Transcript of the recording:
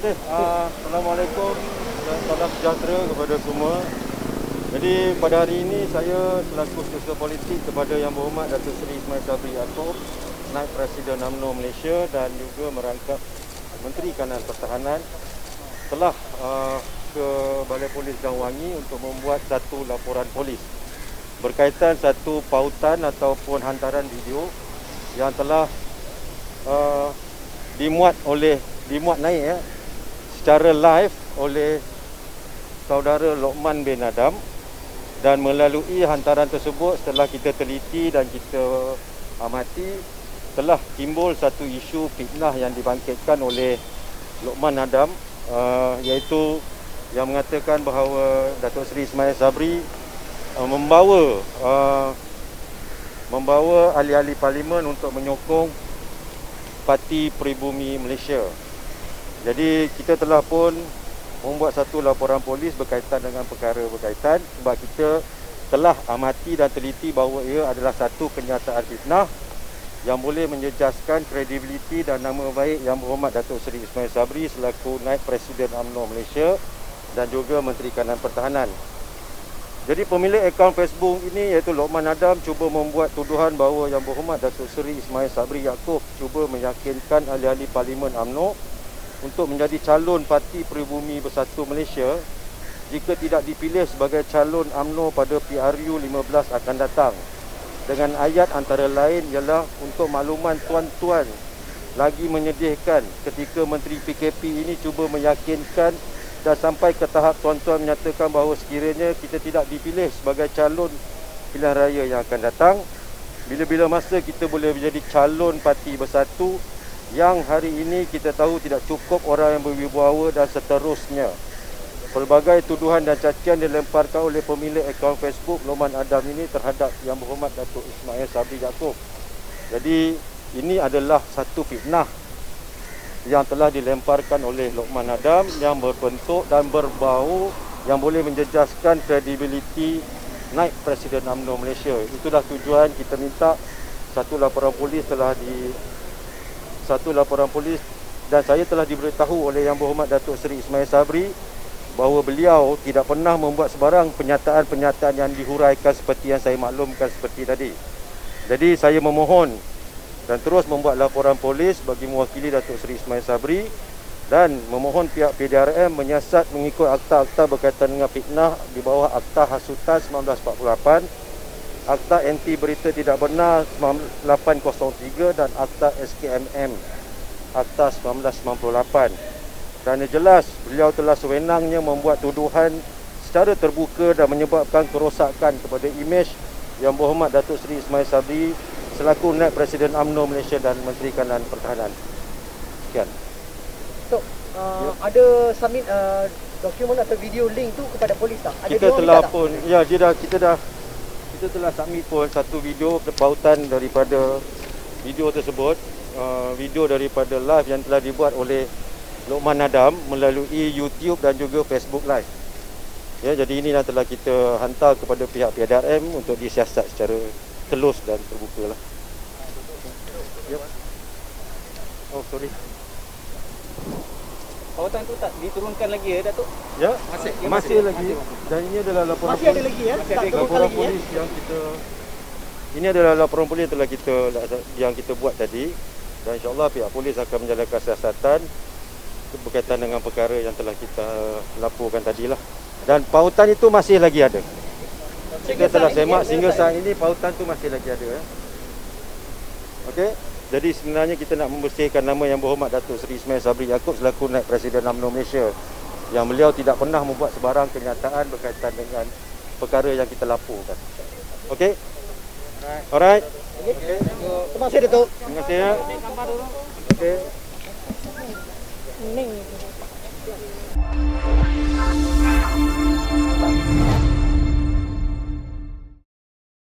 Okey, Assalamualaikum dan salam sejahtera kepada semua. Jadi pada hari ini saya selaku Setiausaha Politik kepada Yang Berhormat Datuk Seri Ismail Sabri Yaakob, Naib Presiden UMNO Malaysia dan juga merangkap Menteri Kanan Pertahanan telah ke Balai Polis Gang Wangi untuk membuat satu laporan polis berkaitan satu pautan ataupun hantaran video yang telah dimuat naik secara live oleh saudara Lokman bin Adam, dan melalui hantaran tersebut setelah kita teliti dan kita amati telah timbul satu isu fitnah yang dibangkitkan oleh Lokman Adam, iaitu yang mengatakan bahawa Datuk Seri Ismail Sabri membawa ahli-ahli parlimen untuk menyokong Parti Pribumi Malaysia. Jadi kita telah pun membuat satu laporan polis berkaitan dengan perkara berkaitan, sebab kita telah amati dan teliti bahawa ia adalah satu kenyataan fitnah yang boleh menjejaskan kredibiliti dan nama baik Yang Berhormat Datuk Seri Ismail Sabri selaku Naib Presiden UMNO Malaysia dan juga Menteri Kanan Pertahanan. Jadi pemilik akaun Facebook ini iaitu Lokman Adam cuba membuat tuduhan bahawa Yang Berhormat Datuk Seri Ismail Sabri Yaakob cuba meyakinkan ahli-ahli Parlimen UMNO untuk menjadi calon Parti Pribumi Bersatu Malaysia jika tidak dipilih sebagai calon UMNO pada PRU 15 akan datang. Dengan ayat antara lain ialah, untuk makluman tuan-tuan, lagi menyedihkan ketika Menteri PKP ini cuba meyakinkan dan sampai ke tahap tuan-tuan menyatakan bahawa sekiranya kita tidak dipilih sebagai calon pilihan raya yang akan datang, bila-bila masa kita boleh menjadi calon Parti Bersatu yang hari ini kita tahu tidak cukup orang yang berwibawa dan seterusnya. Pelbagai tuduhan dan cacian dilemparkan oleh pemilik akaun Facebook Lokman Adam ini terhadap Yang Berhormat Datuk Ismail Sabri Yaakob. Jadi ini adalah satu fitnah yang telah dilemparkan oleh Lokman Adam yang berbentuk dan berbau yang boleh menjejaskan kredibiliti Naib Presiden UMNO Malaysia. Itulah tujuan kita minta satu laporan polis dan saya telah diberitahu oleh Yang Berhormat Datuk Seri Ismail Sabri bahawa beliau tidak pernah membuat sebarang pernyataan-pernyataan yang dihuraikan seperti yang saya maklumkan seperti tadi. Jadi saya memohon dan terus membuat laporan polis bagi mewakili Datuk Seri Ismail Sabri dan memohon pihak PDRM menyiasat mengikut akta-akta berkaitan dengan fitnah di bawah Akta Hasutan 1948, Akta Anti Berita Tidak Benar 1803 dan Akta SKMM Akta 1998. Kerana jelas beliau telah sewenangnya membuat tuduhan secara terbuka dan menyebabkan kerosakan kepada imej Yang Berhormat Datuk Seri Ismail Sabri selaku Naib Presiden UMNO Malaysia dan Menteri Kanan Pertahanan. Sekian. Tok, ada submit dokumen atau video link tu kepada polis tak? Ada kita telah pun, ya kita telah submit pun satu video pautan daripada video tersebut, video daripada live yang telah dibuat oleh Lokman Adam melalui YouTube dan juga Facebook Live. Ya, jadi ini yang telah kita hantar kepada pihak PDRM untuk disiasat secara telus dan terbuka lah. Yep. Oh, sorry. Pautan tu tak diturunkan lagi ya, Datuk? Ya, masih lagi. Dan ini adalah laporan masih ada lagi ya? Laporan polis yang kita ini adalah laporan polis yang kita buat tadi, dan insya-Allah pihak polis akan menjalankan siasatan berkaitan dengan perkara yang telah kita laporkan tadilah. Dan pautan itu masih lagi ada. Kita telah semak sehingga saat ini pautan itu masih lagi ada. Okey. Jadi sebenarnya kita nak membersihkan nama Yang Berhormat Datuk Seri Ismail Sabri Yaakob selaku Naib Presiden UMNO Malaysia, yang beliau tidak pernah membuat sebarang kenyataan berkaitan dengan perkara yang kita laporkan. Okey. Alright. Okey. Terima kasih Datuk. Terima kasih ya. Okey. Ning.